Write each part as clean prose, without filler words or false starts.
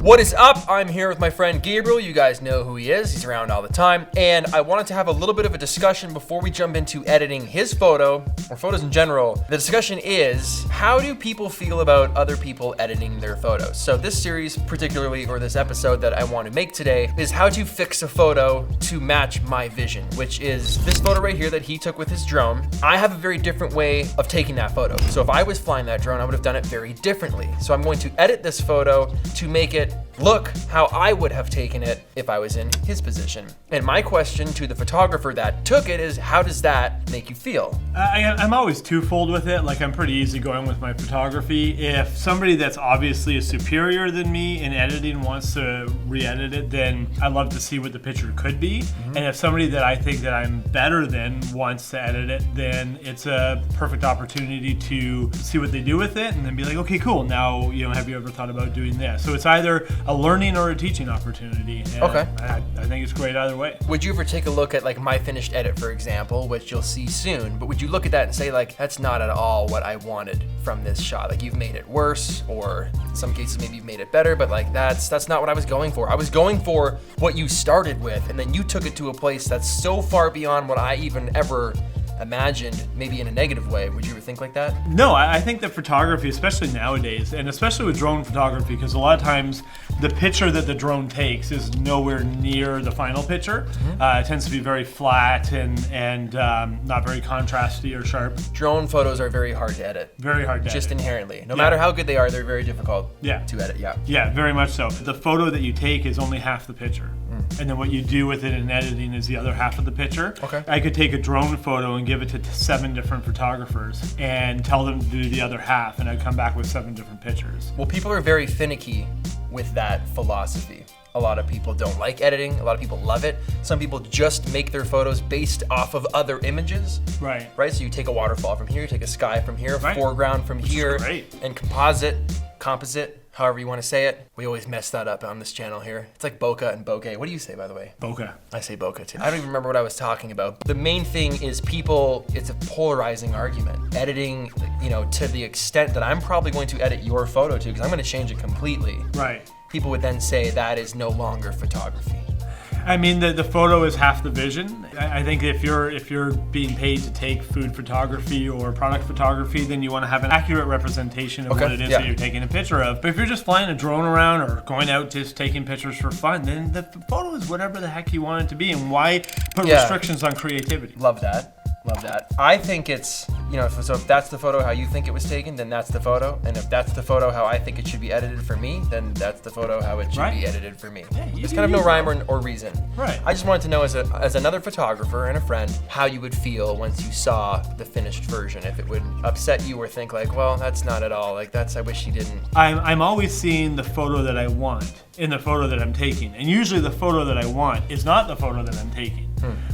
What is up? I'm here with my friend Gabriel. You guys know who he is. He's around all the time. And I wanted to have a little bit of a discussion before we jump into editing his photo, or photos in general. The discussion is, how do people feel about other people editing their photos? So this series particularly, or this episode that I want to make today, is how to fix a photo to match my vision, which is this photo right here that he took with his drone. I have a very different way of taking that photo. So if I was flying that drone, I would have done it very differently. So I'm going to edit this photo to make it look how I would have taken it if I was in his position. And my question to the photographer that took it is, how does that make you feel? I'm always twofold with it. Like, I'm pretty easygoing with my photography. If somebody that's obviously a superior than me in editing wants to re-edit it, then I love to see what the picture could be. And if somebody that I think that I'm better than wants to edit it, then it's a perfect opportunity to see what they do with it and then be like, okay, cool. Now, have you ever thought about doing this? So it's either a learning or a teaching opportunity. And okay. I think it's great either way. Would you ever take a look at like my finished edit, for example, which you'll see soon, but would you look at that and say like, that's not at all what I wanted from this shot? Like, you've made it worse, or in some cases maybe you've made it better, but like that's not what I was going for. I was going for what you started with, and then you took it to a place that's so far beyond what I even ever imagined, maybe in a negative way. Would you ever think like that? No, I think that photography, especially nowadays, and especially with drone photography, because a lot of times the picture that the drone takes is nowhere near the final picture. It tends to be very flat and not very contrasty or sharp. Drone photos are very hard to edit. Very hard to edit. Just inherently. No matter how good they are, they're very difficult to edit, Yeah, very much so. The photo that you take is only half the picture. And then what you do with it in editing is the other half of the picture. Okay. I could take a drone photo and give it to 7 different photographers and tell them to do the other half, and I'd come back with 7 different pictures. Well, people are very finicky with that philosophy. A lot of people don't like editing. A lot of people love it. Some people just make their photos based off of other images. Right. So you take a waterfall from here, you take a sky from here, right. Foreground from Which here, is great. and composite, however you want to say it. We always mess that up on this channel here. It's like bokeh and bokeh. What do you say, by the way? Bokeh. I say bokeh too. I don't even remember what I was talking about. The main thing is it's a polarizing argument. Editing, to the extent that I'm probably going to edit your photo to, because I'm going to change it completely. Right. People would then say that is no longer photography. I mean, the photo is half the vision. I think if you're being paid to take food photography or product photography, then you want to have an accurate representation of what it is that you're taking a picture of. But if you're just flying a drone around or going out just taking pictures for fun, then the photo is whatever the heck you want it to be. And why put restrictions on creativity? Love that. I think it's, so if that's the photo how you think it was taken, then that's the photo. And if that's the photo how I think it should be edited for me, then that's the photo how it should be edited for me. Yeah, There's kind of no rhyme or reason. Right. I just wanted to know, as another photographer and a friend, how you would feel once you saw the finished version. If it would upset you or think like, well, that's not at all. Like, I wish you didn't. I'm always seeing the photo that I want in the photo that I'm taking. And usually the photo that I want is not the photo that I'm taking.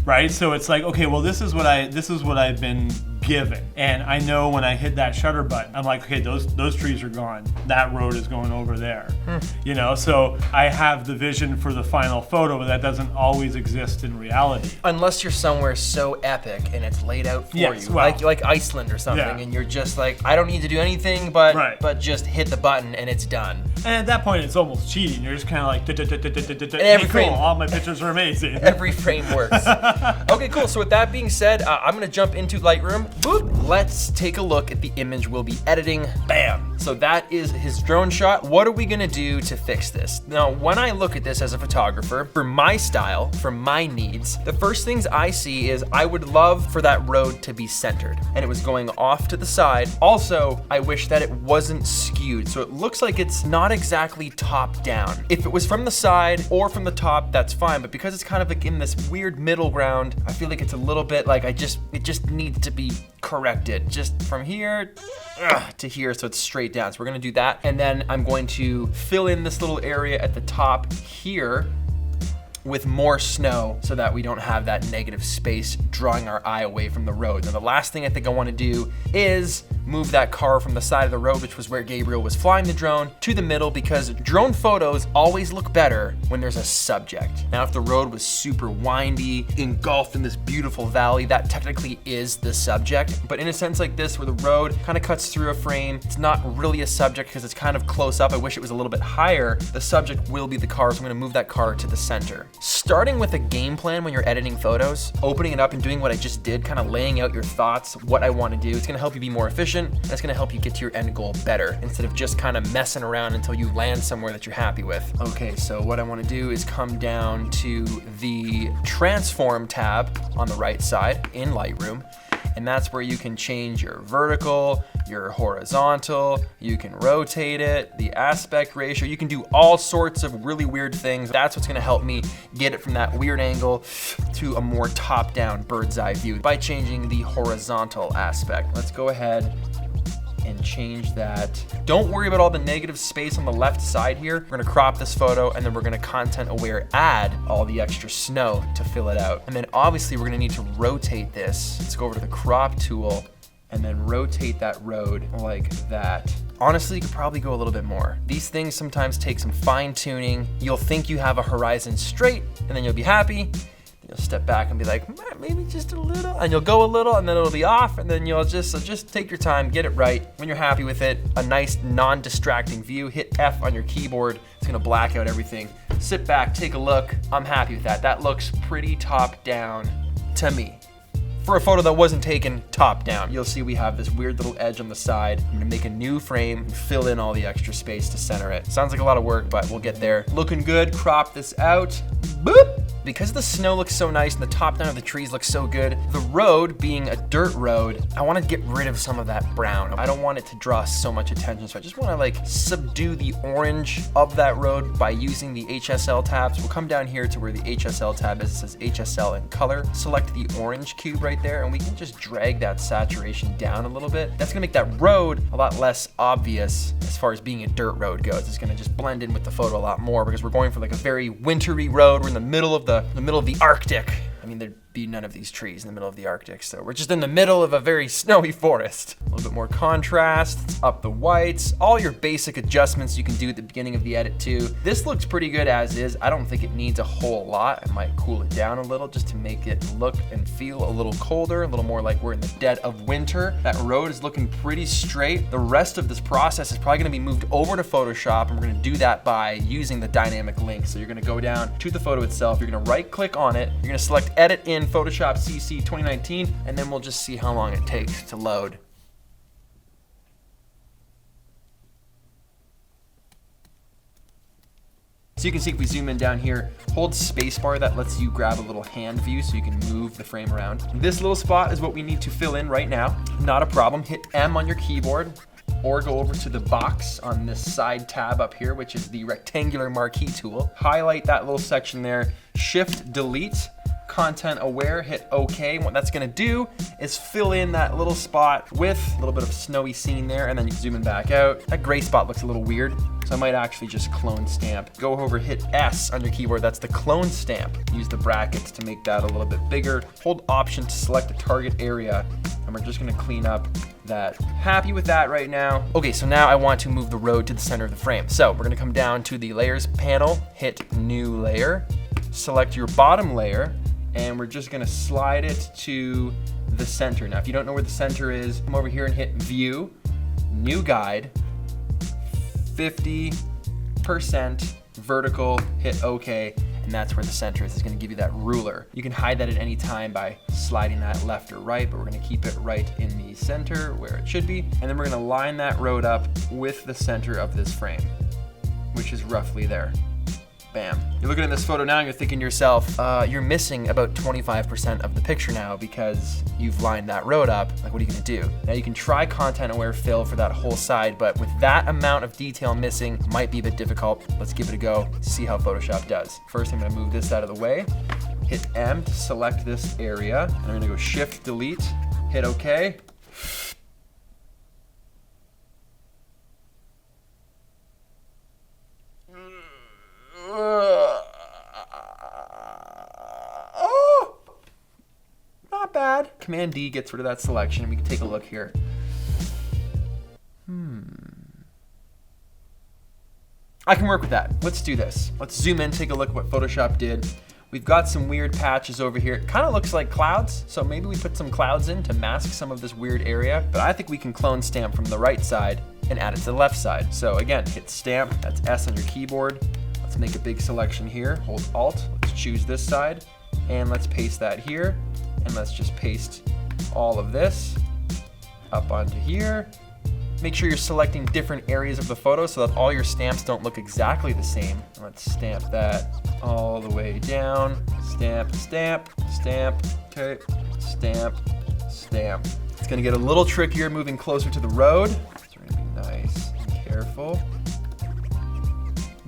Right? So it's like, okay, well, this is what I've been given. And I know when I hit that shutter button, I'm like, okay, those trees are gone. That road is going over there. So I have the vision for the final photo, but that doesn't always exist in reality. Unless you're somewhere so epic and it's laid out for you. Well, like Iceland or something, and you're just like, I don't need to do anything but just hit the button and it's done. And at that point, it's almost cheating. You're just kind of like, every frame, all my pictures are amazing. Every frame works. Okay, cool. So with that being said, I'm gonna jump into Lightroom. Boop. Let's take a look at the image we'll be editing. Bam. So that is his drone shot. What are we gonna do to fix this? Now, when I look at this as a photographer, for my style, for my needs, the first things I see is I would love for that road to be centered, and it was going off to the side. Also, I wish that it wasn't skewed, so it looks like it's not exactly top down. If it was from the side or from the top, that's fine, but because it's kind of like in this weird middle ground, I feel like it's a little bit like it just needs to be corrected, just from here to here, so it's straight down. So we're gonna do that, and then I'm going to fill in this little area at the top here with more snow so that we don't have that negative space drawing our eye away from the road. Now the last thing I think I want to do is move that car from the side of the road, which was where Gabriel was flying the drone, to the middle, because drone photos always look better when there's a subject. Now, if the road was super windy, engulfed in this beautiful valley, that technically is the subject. But in a sense like this, where the road kind of cuts through a frame, it's not really a subject because it's kind of close up. I wish it was a little bit higher. The subject will be the car, so I'm gonna move that car to the center. Starting with a game plan when you're editing photos, opening it up and doing what I just did, kind of laying out your thoughts, what I want to do, it's gonna help you be more efficient, and it's gonna help you get to your end goal better, instead of just kind of messing around until you land somewhere that you're happy with. Okay, so what I want to do is come down to the transform tab on the right side in Lightroom, and that's where you can change your vertical, your horizontal, you can rotate it, the aspect ratio, you can do all sorts of really weird things. That's what's gonna help me get it from that weird angle to a more top-down bird's eye view by changing the horizontal aspect. Let's go ahead and change that. Don't worry about all the negative space on the left side here. We're gonna crop this photo, and then we're gonna content aware add all the extra snow to fill it out. And then obviously we're gonna need to rotate this. Let's go over to the crop tool and then rotate that road like that. Honestly, you could probably go a little bit more. These things sometimes take some fine tuning. You'll think you have a horizon straight, and then you'll be happy. You'll step back and be like, maybe just a little, and you'll go a little, and then it'll be off, and then you'll just take your time, get it right. When you're happy with it, a nice non-distracting view, hit F on your keyboard. It's gonna black out everything. Sit back, take a look. I'm happy with that. That looks pretty top down to me. For a photo that wasn't taken top down, you'll see we have this weird little edge on the side. I'm gonna make a new frame and fill in all the extra space to center it. Sounds like a lot of work, but we'll get there. Looking good, crop this out. Boop! Because the snow looks so nice and the top down of the trees looks so good, the road being a dirt road, I wanna get rid of some of that brown. I don't want it to draw so much attention, so I just wanna like subdue the orange of that road by using the HSL tabs. We'll come down here to where the HSL tab is. It says HSL in color. Select the orange cube right there, and we can just drag that saturation down a little bit. That's gonna make that road a lot less obvious as far as being a dirt road goes. It's gonna just blend in with the photo a lot more because we're going for like a very wintry road. We're in the middle of the Arctic. I mean, there'd be none of these trees in the middle of the Arctic, so we're just in the middle of a very snowy forest. A little bit more contrast, let's up the whites, all your basic adjustments you can do at the beginning of the edit too. This looks pretty good as is. I don't think it needs a whole lot. I might cool it down a little just to make it look and feel a little colder, a little more like we're in the dead of winter. That road is looking pretty straight. The rest of this process is probably gonna be moved over to Photoshop, and we're gonna do that by using the dynamic link. So you're gonna go down to the photo itself, you're gonna right click on it, you're gonna select edit in Photoshop CC 2019, and then we'll just see how long it takes to load. So you can see if we zoom in down here, hold spacebar, that lets you grab a little hand view so you can move the frame around. This little spot is what we need to fill in right now. Not a problem, hit M on your keyboard, or go over to the box on this side tab up here, which is the rectangular marquee tool. Highlight that little section there, Shift Delete, content aware, hit OK. What that's gonna do is fill in that little spot with a little bit of a snowy scene there, and then you can zoom in back out. That gray spot looks a little weird, so I might actually just clone stamp. Go over, hit S on your keyboard, that's the clone stamp. Use the brackets to make that a little bit bigger. Hold Option to select the target area, and we're just gonna clean up that. Happy with that right now. Okay, so now I want to move the road to the center of the frame. So we're gonna come down to the layers panel, hit new layer, select your bottom layer, and we're just gonna slide it to the center. Now, if you don't know where the center is, come over here and hit View, New Guide, 50% vertical, hit OK, and that's where the center is. It's gonna give you that ruler. You can hide that at any time by sliding that left or right, but we're gonna keep it right in the center where it should be. And then we're gonna line that road up with the center of this frame, which is roughly there. Bam. You're looking at this photo now and you're thinking to yourself, you're missing about 25% of the picture now because you've lined that road up. Like, what are you gonna do? Now you can try content aware fill for that whole side, but with that amount of detail missing, it might be a bit difficult. Let's give it a go, see how Photoshop does. First, I'm gonna move this out of the way, hit M to select this area, and I'm gonna go Shift Delete, hit OK. Not bad. Command D gets rid of that selection, and we can take a look here. I can work with that. Let's do this. Let's zoom in, take a look at what Photoshop did. We've got some weird patches over here. It kind of looks like clouds, so maybe we put some clouds in to mask some of this weird area, but I think we can clone stamp from the right side and add it to the left side. So again, hit stamp, that's S on your keyboard. Let's make a big selection here, hold Alt, let's choose this side, and let's paste that here, and let's just paste all of this up onto here. Make sure you're selecting different areas of the photo so that all your stamps don't look exactly the same. Let's stamp that all the way down. Stamp, stamp, stamp, okay, stamp, stamp. It's gonna get a little trickier moving closer to the road. So we're gonna be nice and careful.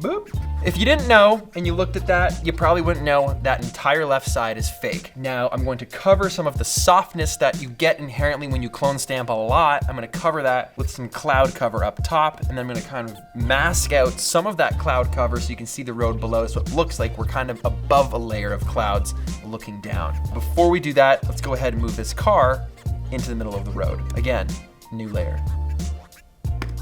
Boop. If you didn't know and you looked at that, you probably wouldn't know that entire left side is fake. Now I'm going to cover some of the softness that you get inherently when you clone stamp a lot. I'm gonna cover that with some cloud cover up top, and then I'm gonna kind of mask out some of that cloud cover so you can see the road below, so it looks like we're kind of above a layer of clouds looking down. Before we do that, let's go ahead and move this car into the middle of the road. Again, new layer.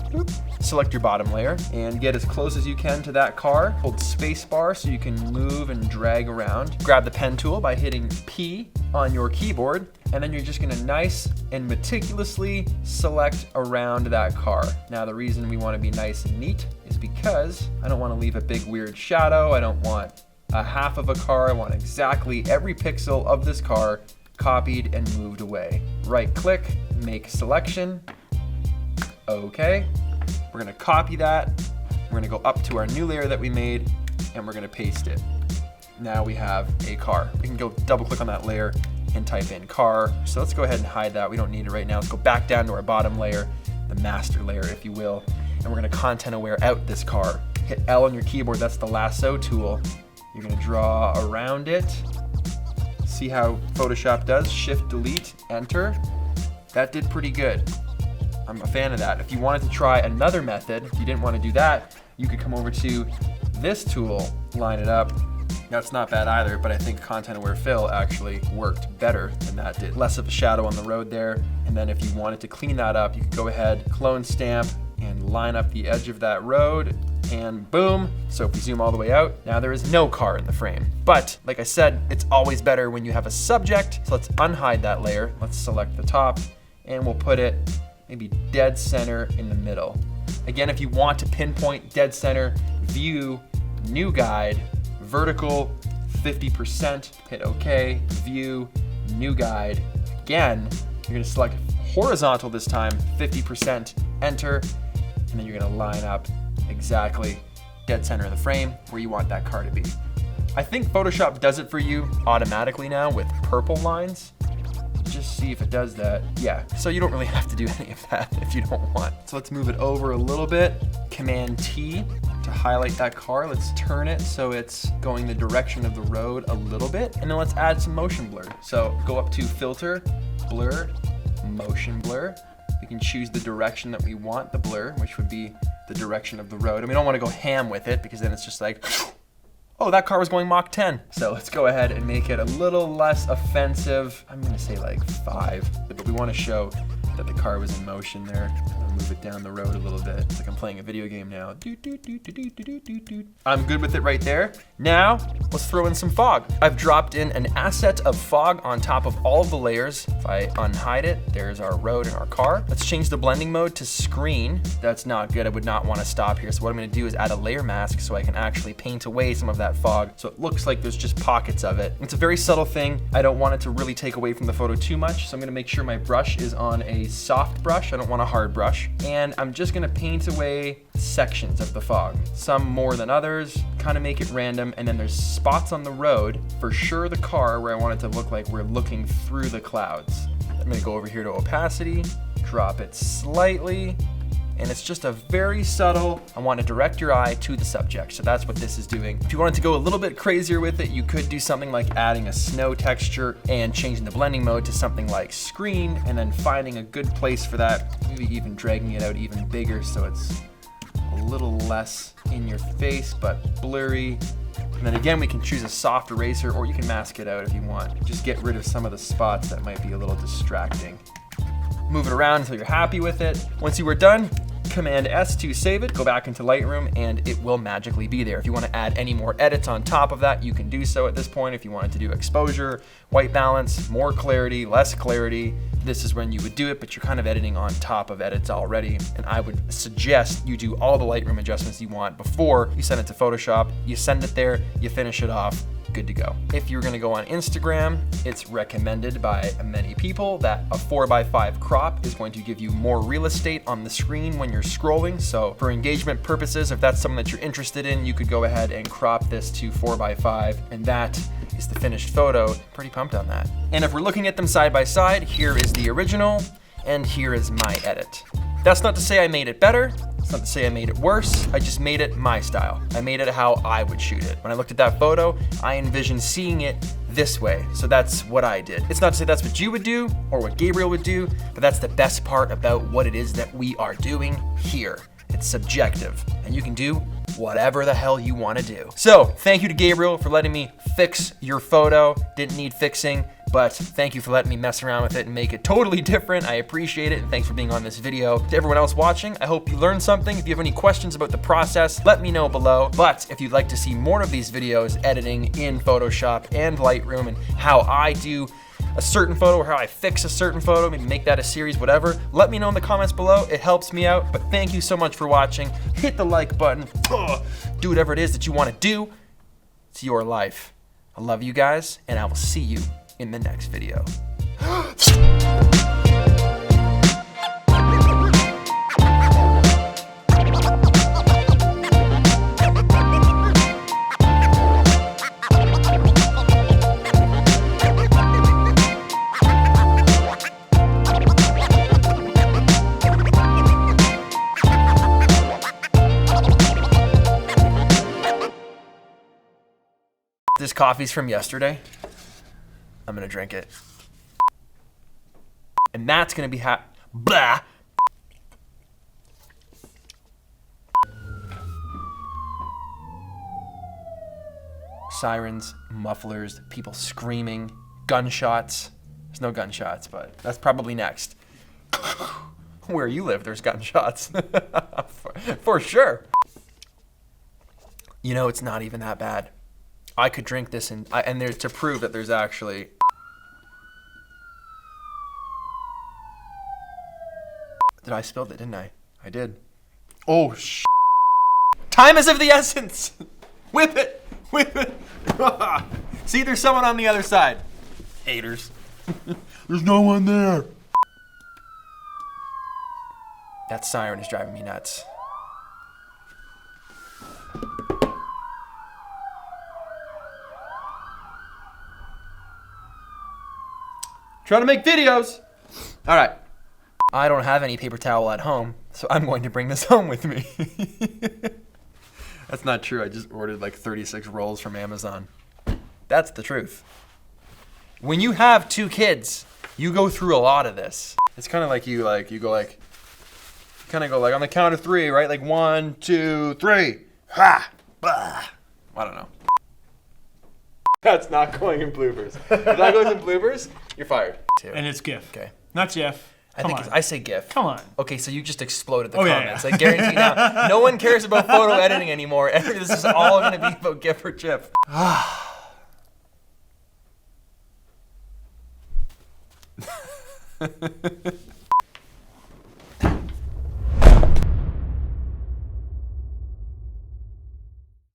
Boop. Select your bottom layer and get as close as you can to that car. Hold spacebar so you can move and drag around. Grab the pen tool by hitting P on your keyboard, and then you're just gonna nice and meticulously select around that car. Now the reason we wanna be nice and neat is because I don't wanna leave a big weird shadow. I don't want a half of a car. I want exactly every pixel of this car copied and moved away. Right click, make selection. Okay. We're gonna copy that, we're gonna go up to our new layer that we made, and we're gonna paste it. Now we have a car. We can go double click on that layer and type in car. So let's go ahead and hide that, we don't need it right now. Let's go back down to our bottom layer, the master layer if you will, and we're gonna content aware out this car. Hit L on your keyboard, that's the lasso tool. You're gonna draw around it. See how Photoshop does, Shift, Delete, Enter. That did pretty good. I'm a fan of that. If you wanted to try another method, if you didn't want to do that, you could come over to this tool, line it up. That's not bad either, but I think Content Aware Fill actually worked better than that did. Less of a shadow on the road there. And then if you wanted to clean that up, you could go ahead, clone stamp, and line up the edge of that road, and boom. So if we zoom all the way out, now there is no car in the frame. But like I said, it's always better when you have a subject. So let's unhide that layer. Let's select the top, and we'll put it maybe dead center in the middle. Again, if you want to pinpoint dead center, view, new guide, vertical, 50%, hit OK, view, new guide. Again, you're gonna select horizontal this time, 50%, enter, and then you're gonna line up exactly dead center of the frame where you want that car to be. I think Photoshop does it for you automatically now with purple lines. Just see if it does that. Yeah, so you don't really have to do any of that if you don't want. So let's move it over a little bit. Command T to highlight that car. Let's turn it so it's going the direction of the road a little bit. And then let's add some motion blur. So go up to Filter, Blur, Motion Blur. We can choose the direction that we want the blur, which would be the direction of the road. And we don't want to go ham with it because then it's just like, oh, that car was going Mach 10. So let's go ahead and make it a little less offensive. I'm gonna say like 5, but we want to show that the car was in motion there. I'll move it down the road a little bit. It's like I'm playing a video game now. I'm good with it right there. Now, let's throw in some fog. I've dropped in an asset of fog on top of all of the layers. If I unhide it, there's our road and our car. Let's change the blending mode to screen. That's not good, I would not want to stop here. So what I'm gonna do is add a layer mask so I can actually paint away some of that fog so it looks like there's just pockets of it. It's a very subtle thing. I don't want it to really take away from the photo too much, so I'm gonna make sure my brush is on a soft brush. I don't want a hard brush. And I'm just gonna paint away sections of the fog. Some more than others, kind of make it random, and then there's spots on the road, for sure the car, where I want it to look like we're looking through the clouds. I'm gonna go over here to opacity, drop it slightly, and it's just a very subtle, I want to direct your eye to the subject. So that's what this is doing. If you wanted to go a little bit crazier with it, you could do something like adding a snow texture and changing the blending mode to something like screen, and then finding a good place for that, maybe even dragging it out even bigger so it's a little less in your face, but blurry. And then again, we can choose a soft eraser, or you can mask it out if you want. Just get rid of some of the spots that might be a little distracting. Move it around until you're happy with it. Once you were done, Command S to save it, go back into Lightroom, and it will magically be there. If you want to add any more edits on top of that, you can do so at this point. If you wanted to do exposure, white balance, more clarity, less clarity, this is when you would do it, but you're kind of editing on top of edits already. And I would suggest you do all the Lightroom adjustments you want before you send it to Photoshop. You send it there, you finish it off, good to go. If you're gonna go on Instagram, it's recommended by many people that a 4:5 crop is going to give you more real estate on the screen when you're scrolling. So for engagement purposes, if that's something that you're interested in, you could go ahead and crop this to 4:5, and that is the finished photo. Pretty pumped on that. And if we're looking at them side by side, here is the original, and here is my edit. That's not to say I made it better. It's not to say I made it worse. I just made it my style. I made it how I would shoot it. When I looked at that photo, I envisioned seeing it this way. So that's what I did. It's not to say that's what you would do or what Gabriel would do, but that's the best part about what it is that we are doing here. It's subjective, and you can do whatever the hell you want to do. So thank you to Gabriel for letting me fix your photo. Didn't need fixing, but thank you for letting me mess around with it and make it totally different. I appreciate it, and thanks for being on this video. To everyone else watching, I hope you learned something. If you have any questions about the process, let me know below. But if you'd like to see more of these videos editing in Photoshop and Lightroom and how I do a certain photo or how I fix a certain photo, maybe make that a series, whatever, let me know in the comments below. It helps me out. But thank you so much for watching. Hit the like button. Do whatever it is that you want to do. It's your life. I love you guys, and I will see you in the next video. This coffee's from yesterday. I'm gonna drink it. And that's gonna be blah. Sirens, mufflers, people screaming, gunshots. There's no gunshots, but that's probably next. Where you live, there's gunshots. for sure. You know, it's not even that bad. I could drink this and there's to prove that there's actually. Did I spill it, didn't I? I did. Oh, time is of the essence. Whip it, whip it. See, there's someone on the other side. Haters. There's no one there. That siren is driving me nuts. Trying to make videos. All right. I don't have any paper towel at home, so I'm going to bring this home with me. That's not true. I just ordered like 36 rolls from Amazon. That's the truth. When you have 2 kids, you go through a lot of this. It's kind of like you go on the count of 3, right? Like 1, 2, 3. Ha! Bah. I don't know. That's not going in bloopers. If that goes in bloopers, you're fired. And it's GIF. Okay. Not Jeff. I say GIF. Come on. Okay, so you just exploded the Yeah, comments. I guarantee now, no one cares about photo editing anymore. This is all going to be about GIF or GIF.